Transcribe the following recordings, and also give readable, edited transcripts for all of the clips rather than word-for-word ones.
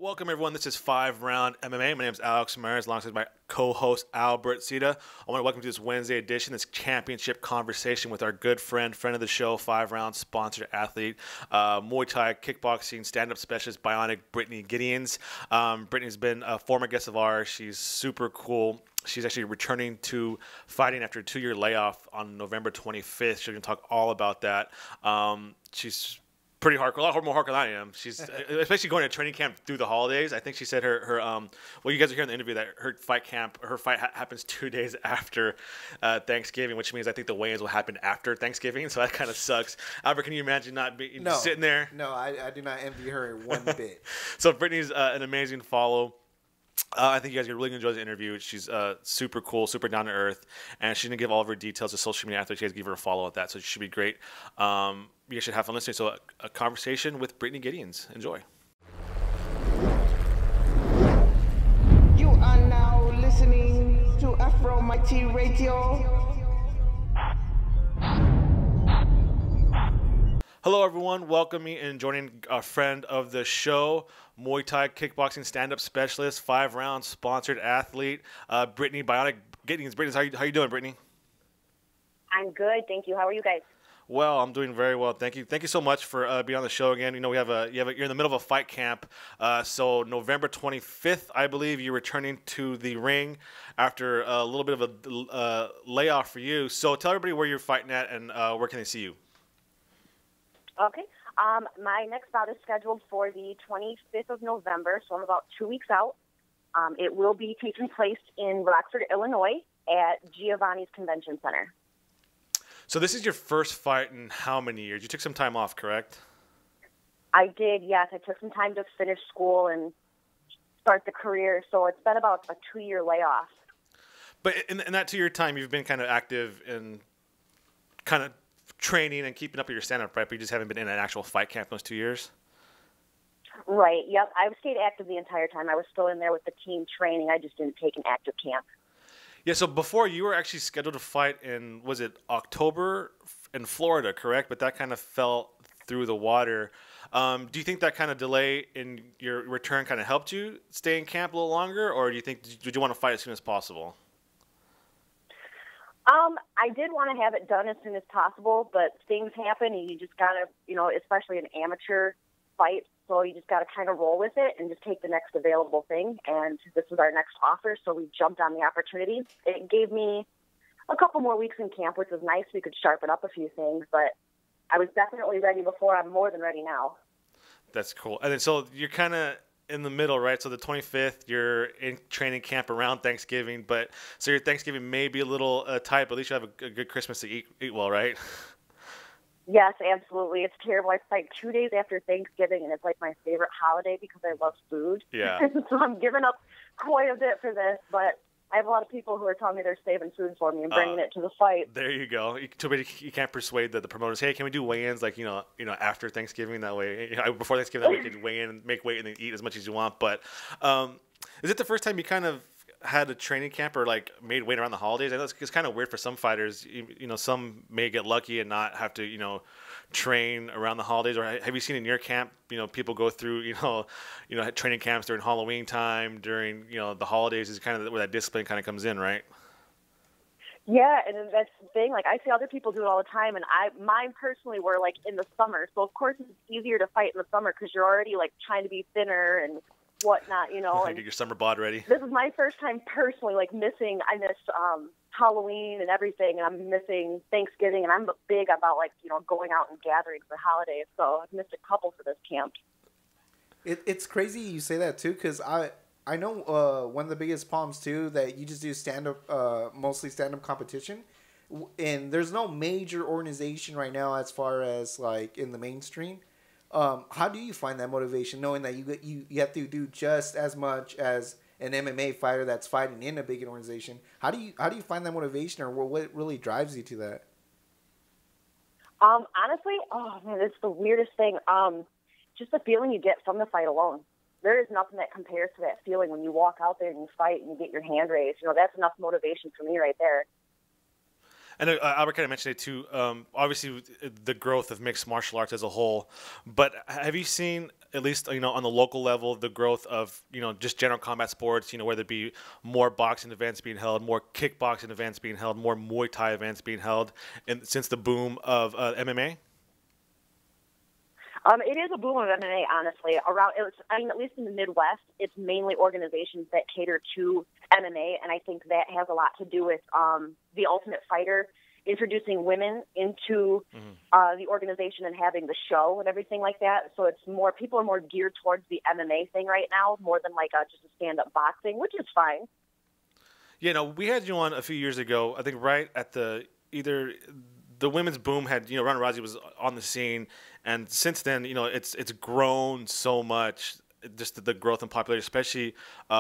Welcome, everyone. This is 5-Round MMA. My name is Alex Myers, alongside my co-host, Albert Sita. I want to welcome you to this Wednesday edition, this championship conversation with our good friend of the show, 5-Round sponsored athlete, Muay Thai, Kickboxing, stand-up specialist, Bionic, Brittany Giddings. Brittany's been a former guest of ours. She's super cool. She's actually returning to fighting after a 2-year layoff on November 25th. She's going to talk all about that. She's pretty hardcore, a lot more hardcore than I am. She's especially going to training camp through the holidays. I think she said her well, you guys are hearing in the interview that her fight happens 2 days after Thanksgiving, which means I think the weigh-ins will happen after Thanksgiving. So that kind of sucks. Albert, can you imagine not sitting there? No, I do not envy her one bit. So Brittany's an amazing follow. I think you guys are really going to enjoy the interview. She's super cool, super down to earth, and she's going to give all of her details to social media after. You guys give her a follow at that, so it should be great. You guys should have fun listening. So a conversation with Brittany Giddings. Enjoy. You are now listening to Afro Mighty Radio. Hello, everyone. Welcome me and joining a friend of the show, Muay Thai kickboxing stand-up specialist, 5-Round sponsored athlete, Brittany Bionic Giddings. Brittany, how you doing, Brittany? I'm good, thank you. How are you guys? Well, I'm doing very well. Thank you. Thank you so much for being on the show again. You know, you're in the middle of a fight camp. So November 25th, I believe, you're returning to the ring after a little bit of a layoff for you. So tell everybody where you're fighting at and where can they see you. Okay. My next bout is scheduled for the 25th of November, so I'm about 2 weeks out. It will be taking place in Rockford, Illinois at Giovanni's Convention Center. So this is your first fight in how many years? You took some time off, correct? I did, yes. I took some time to finish school and start the career, so it's been about a 2-year layoff. But in that 2-year time, you've been kind of active in kind of training and keeping up with your stand-up prep. You just haven't been in an actual fight camp those 2 years? Right, yep. I've stayed active the entire time. I was still in there with the team training. I just didn't take an active camp. Yeah, so before you were actually scheduled to fight in, was it October in Florida, correct? But that kind of fell through the water. Do you think that kind of delay in your return kind of helped you stay in camp a little longer, or do you think, did you want to fight as soon as possible? I did want to have it done as soon as possible, but things happen and you just got to, especially an amateur fight, so you just got to kind of roll with it and just take the next available thing. And this was our next offer, so we jumped on the opportunity. It gave me a couple more weeks in camp, which was nice. We could sharpen up a few things, but I was definitely ready before. I'm more than ready now. That's cool. And then so you're kind of in the middle, right? So the 25th, you're in training camp around Thanksgiving, but so your Thanksgiving may be a little tight, but at least you have a good Christmas to eat well, right? Yes, absolutely. It's terrible. It's like 2 days after Thanksgiving, and it's like my favorite holiday because I love food. Yeah. So I'm giving up quite a bit for this, but I have a lot of people who are telling me they're saving food for me and bringing it to the fight. There you go. Too bad you can't persuade the promoters. Hey, can we do weigh-ins like after Thanksgiving? That way, before Thanksgiving, that we can weigh in and make weight and then eat as much as you want. But is it the first time you kind of had a training camp or like made weight around the holidays? I know it's kind of weird for some fighters. Some may get lucky and not have to train around the holidays. Or have you seen in your camp people go through training camps during Halloween time, during the holidays? Is kind of where that discipline kind of comes in, right? Yeah, and that's the thing. Like, I see other people do it all the time, and mine personally were like in the summer. So of course it's easier to fight in the summer because you're already like trying to be thinner and whatnot, and get your summer bod ready. This is my first time personally missing. I missed Halloween and everything, and I'm missing Thanksgiving, and I'm big about going out and gathering for holidays. So I've missed a couple for this camp. It's crazy you say that too, because I know one of the biggest problems too that you just do mostly stand up competition, and there's no major organization right now as far as like in the mainstream. How do you find that motivation, knowing that you have to do just as much as an MMA fighter that's fighting in a big organization? How do you find that motivation, or what really drives you to that? Honestly, oh man, it's the weirdest thing. Just the feeling you get from the fight alone. There is nothing that compares to that feeling when you walk out there and you fight and you get your hand raised. That's enough motivation for me right there. And Albert kind of mentioned it too. Obviously, the growth of mixed martial arts as a whole. But have you seen at least, on the local level, the growth of, just general combat sports, whether it be more boxing events being held, more kickboxing events being held, more Muay Thai events being held, and since the boom of MMA? It is a boom of MMA, honestly. At least in the Midwest, it's mainly organizations that cater to MMA, and I think that has a lot to do with the Ultimate Fighter introducing women into the organization and having the show and everything like that. So people are more geared towards the MMA thing right now, more than like just a stand-up boxing, which is fine. Yeah, no, we had you on a few years ago, I think right at the women's boom had, Ronda Rousey was on the scene, and since then, it's grown so much, just the growth and popularity, especially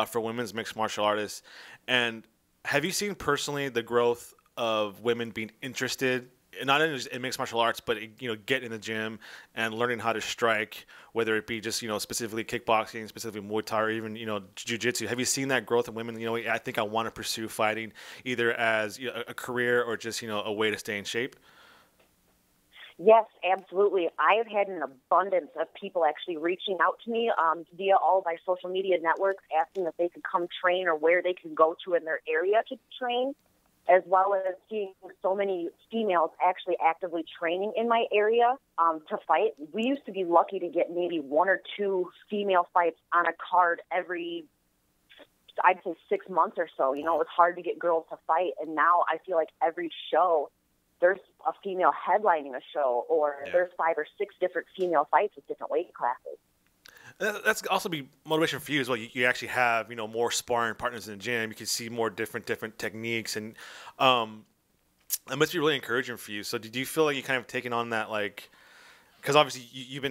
for women's mixed martial artists. And have you seen personally the growth of women being interested, not in mixed martial arts, but get in the gym and learning how to strike, whether it be just specifically kickboxing, specifically Muay Thai, or even jiu-jitsu? Have you seen that growth in women? I think I want to pursue fighting either as a career or just a way to stay in shape. Yes, absolutely. I have had an abundance of people actually reaching out to me via all my social media networks, asking if they could come train or where they can go to in their area to train, as well as seeing so many females actually actively training in my area to fight. We used to be lucky to get maybe 1 or 2 female fights on a card every, I'd say, 6 months or so. It was hard to get girls to fight, and now I feel like every show there's a female headlining a show, or there's 5 or 6 different female fights with different weight classes. That's also be motivation for you as well. You actually have more sparring partners in the gym. You can see more different techniques, and it must be really encouraging for you. So, did you feel like you kind of taken on that, like, because obviously you've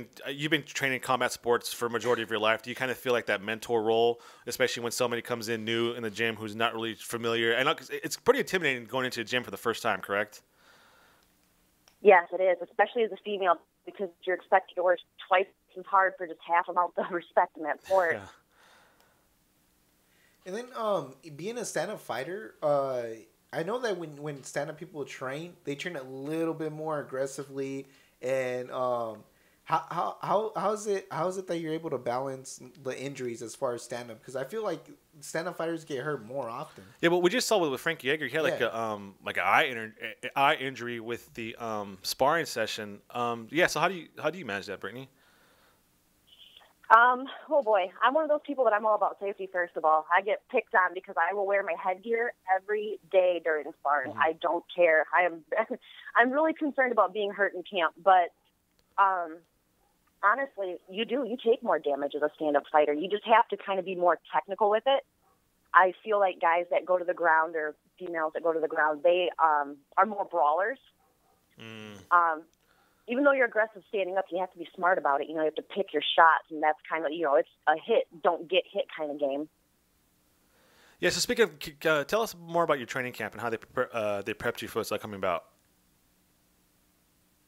been training combat sports for a majority of your life. Do you kind of feel like that mentor role, especially when somebody comes in new in the gym who's not really familiar? I know it's pretty intimidating going into a gym for the first time, correct? Yes, it is, especially as a female, because you're expected to work twice as hard for just half amount of respect in that sport. Yeah. And then being a stand-up fighter, I know that when stand-up people train, they train a little bit more aggressively. And how is it that you're able to balance the injuries as far as stand-up? Because I feel like stand-up fighters get hurt more often. Yeah, but we just saw with Frank Yeager, he had like an eye injury with the sparring session. So how do you manage that, Brittany? Oh boy, I'm one of those people that I'm all about safety. First of all, I get picked on because I will wear my headgear every day during sparring. I don't care. I'm really concerned about being hurt in camp, but honestly, you take more damage as a stand-up fighter. You just have to kind of be more technical with it. I feel like guys that go to the ground, or females that go to the ground, they are more brawlers. Even though you're aggressive standing up, you have to be smart about it. You have to pick your shots, and that's kind of, it's a hit, don't get hit kind of game. Yeah, so speaking of, tell us more about your training camp and how they prepped you for what's coming about.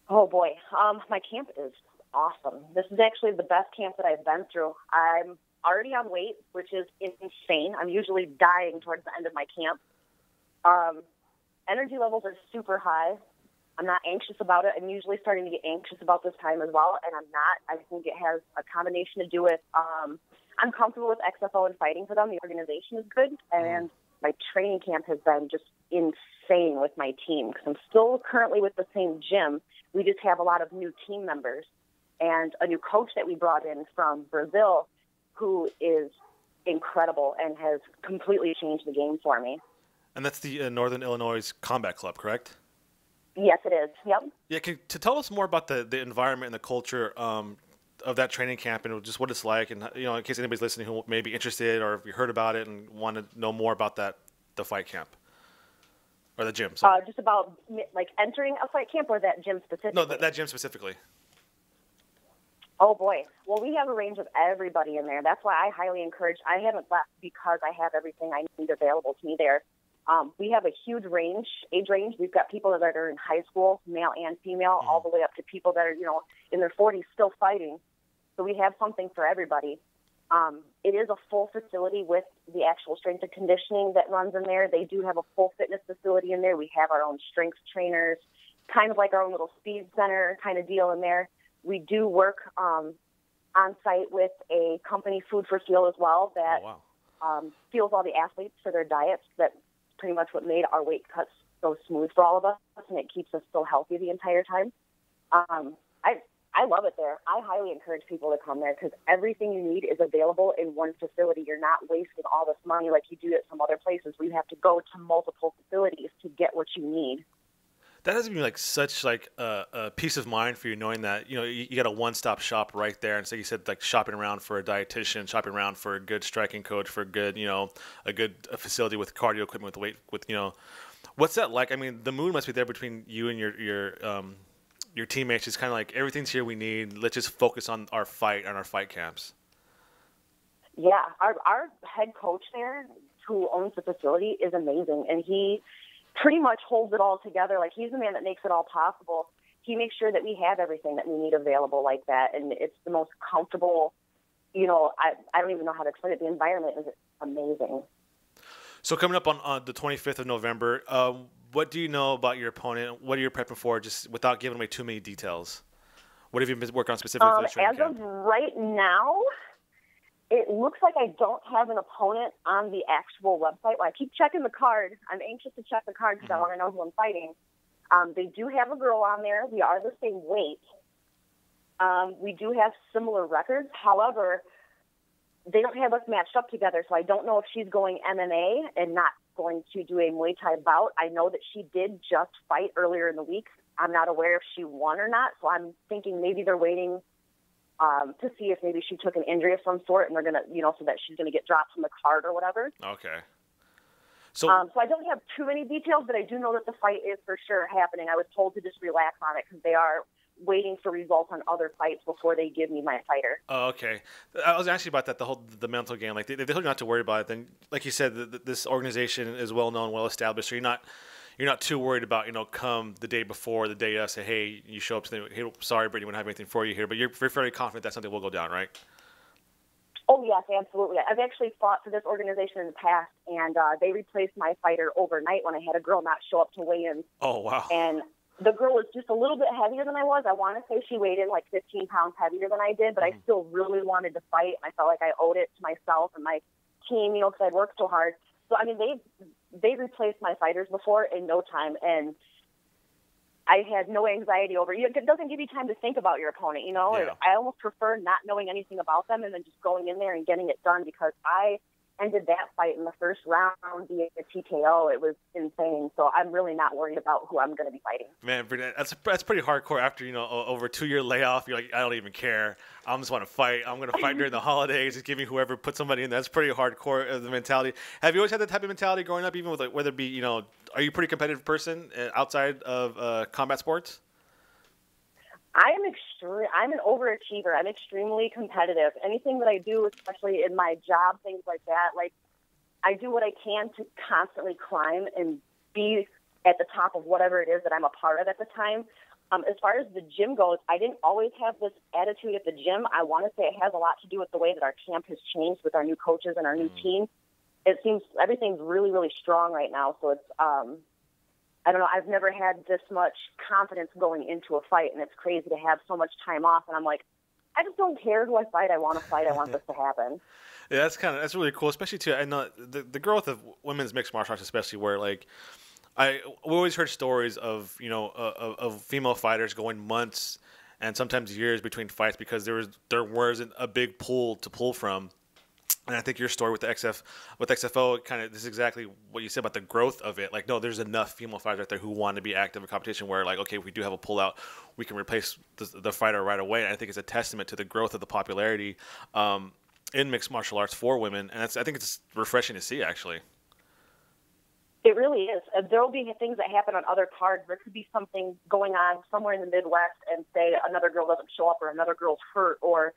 Oh, boy. My camp is awesome. This is actually the best camp that I've been through. I'm already on weight, which is insane. I'm usually dying towards the end of my camp. Energy levels are super high. I'm not anxious about it. I'm usually starting to get anxious about this time as well, and I'm not. I think it has a combination to do with I'm comfortable with XFO and fighting for them. The organization is good, and my training camp has been just insane with my team because I'm still currently with the same gym. We just have a lot of new team members and a new coach that we brought in from Brazil who is incredible and has completely changed the game for me. And that's the Northern Illinois Combat Club, correct? Yes, it is. Yep. Yeah, to tell us more about the environment and the culture of that training camp and just what it's like, and in case anybody's listening who may be interested or if you heard about it and want to know more about the fight camp or the gym. Just about like entering a fight camp or that gym specifically? No, that gym specifically. Oh boy. Well, we have a range of everybody in there. That's why I highly encourage. I haven't left because I have everything I need available to me there. We have a huge age range. We've got people that are in high school, male and female, all the way up to people that are, in their 40s still fighting. So we have something for everybody. It is a full facility with the actual strength and conditioning that runs in there. They do have a full fitness facility in there. We have our own strength trainers, kind of like our own little speed center kind of deal in there. We do work on site with a company, Food for Fuel, as well, that Oh, wow. fuels all the athletes for their diets. That's pretty much what made our weight cuts so smooth for all of us, and it keeps us so healthy the entire time. I love it there. I highly encourage people to come there because everything you need is available in one facility. You're not wasting all this money like you do at some other places where you have to go to multiple facilities to get what you need. That has been like such like a peace of mind for you, knowing that you got a one-stop shop right there. And so you said, like, shopping around for a dietitian, shopping around for a good striking coach, for a good a facility with cardio equipment, with weight, with what's that like? I mean, the mood must be there between you and your teammates. It's kind of like, everything's here we need. Let's just focus on our fight and our fight camps. Yeah, our head coach there, who owns the facility, is amazing, and he pretty much holds it all together. Like, he's the man that makes it all possible. He makes sure that we have everything that we need available like that, and it's the most comfortable. I don't even know how to explain it. The environment is amazing. So coming up on the 25th of November, what do you know about your opponent? What are you prepping for, just without giving away too many details? What have you been working on specifically for this training camp? As of right now, it looks like I don't have an opponent on the actual website. Well, I keep checking the card. I'm anxious to check the card because I want to know who I'm fighting. They do have a girl on there. We are the same weight. We do have similar records. However, they don't have us matched up together, so I don't know if she's going MMA and not going to do a Muay Thai bout. I know that she did just fight earlier in the week. I'm not aware if she won or not, so I'm thinking maybe they're waiting to see if maybe she took an injury of some sort, and they're going to, so that she's going to get dropped from the card or whatever. Okay. So I don't have too many details, but I do know that the fight is for sure happening. I was told to just relax on it because they are waiting for results on other fights before they give me my fighter. Oh, okay. I was asking about that, the mental game. Like, they told you not to worry about it. Then, like you said, this organization is well known, well established, so you're not too worried about, come the day before, the day say, hey, you show up, say, hey, sorry, Brittany, we don't have anything for you here. But you're very confident that something will go down, right? Oh, yes, absolutely. I've actually fought for this organization in the past, and they replaced my fighter overnight when I had a girl not show up to weigh-ins. Oh, wow. And the girl was just a little bit heavier than I was. I want to say she weighed in like 15 pounds heavier than I did, but I still really wanted to fight. I felt like I owed it to myself and my team, because I'd worked so hard. So, I mean, they've replaced my fighters before in no time, and I had no anxiety over it. It doesn't give you time to think about your opponent, Yeah. I almost prefer not knowing anything about them and then just going in there and getting it done, because I ended that fight in the first round via TKO. It was insane. So I'm really not worried about who I'm going to be fighting. Man, that's pretty hardcore. After over a 2-year layoff, you're like, I don't even care. I just want to fight. I'm going to fight during the holidays. Just give me whoever put somebody in. That's pretty hardcore, the mentality. Have you always had that type of mentality growing up, even with whether it be are you a pretty competitive person outside of combat sports? I'm an overachiever. I'm extremely competitive. Anything that I do, especially in my job, things like that, like, I do what I can to constantly climb and be at the top of whatever it is that I'm a part of at the time. As far as the gym goes, I didn't always have this attitude at the gym. I want to say it has a lot to do with the way that our camp has changed with our new coaches and our new team. It seems everything's really, really strong right now. So it's, I don't know, I've never had this much confidence going into a fight, and it's crazy to have so much time off. And I'm like, I just don't care who I fight. I want to fight. I want this to happen. Yeah, that's really cool, especially too. I know the growth of women's mixed martial arts, especially where we always heard stories of of female fighters going months and sometimes years between fights because there wasn't a big pool to pull from. And I think your story with XFO, kind of, this is exactly what you said about the growth of it. Like, no, there's enough female fighters out there who want to be active in competition where, like, okay, if we do have a pullout, we can replace the fighter right away. And I think it's a testament to the growth of the popularity in mixed martial arts for women. And I think it's refreshing to see, actually. It really is. There will be things that happen on other cards. There could be something going on somewhere in the Midwest and say another girl doesn't show up or another girl's hurt or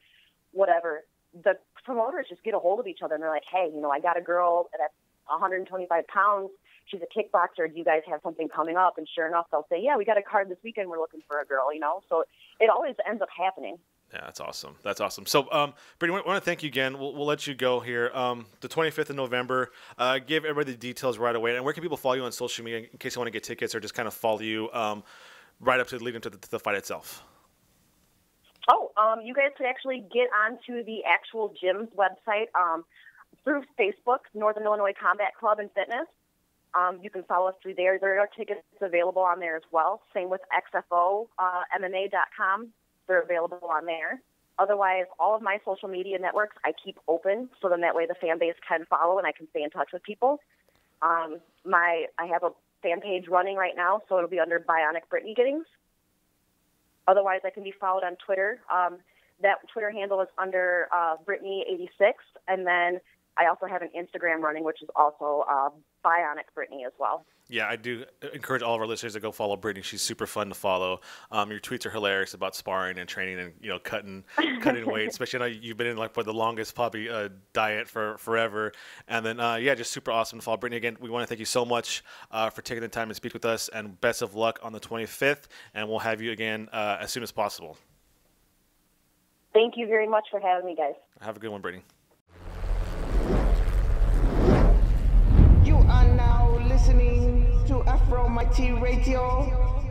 whatever. The promoters just get a hold of each other and they're like, hey, I got a girl that's 125 pounds. She's a kickboxer. Do you guys have something coming up? And sure enough, they'll say, yeah, we got a card this weekend. We're looking for a girl, So it always ends up happening. Yeah, that's awesome. That's awesome. So, Brittany, I want to thank you again. We'll let you go here. The 25th of November, give everybody the details right away. And where can people follow you on social media in case you want to get tickets or just kind of follow you right up to leading to the fight itself? Oh, you guys could actually get onto the actual gym's website through Facebook, Northern Illinois Combat Club and Fitness. You can follow us through there. There are tickets available on there as well. Same with XFOMMA.com. They're available on there. Otherwise, all of my social media networks I keep open, so then that way the fan base can follow and I can stay in touch with people. I have a fan page running right now, so it'll be under Bionic Brittany Giddings. Otherwise, I can be followed on Twitter. That Twitter handle is under Britany86, and then I also have an Instagram running, which is also Bionic Britany as well. Yeah, I do encourage all of our listeners to go follow Britany. She's super fun to follow. Your tweets are hilarious about sparring and training and cutting weight. Especially, I know you've been in for the longest probably diet for forever. And then just super awesome to follow Britany. Again, we want to thank you so much for taking the time to speak with us, and best of luck on the 25th. And we'll have you again as soon as possible. Thank you very much for having me, guys. Have a good one, Britany. You are now listening to Afro Mighty Radio.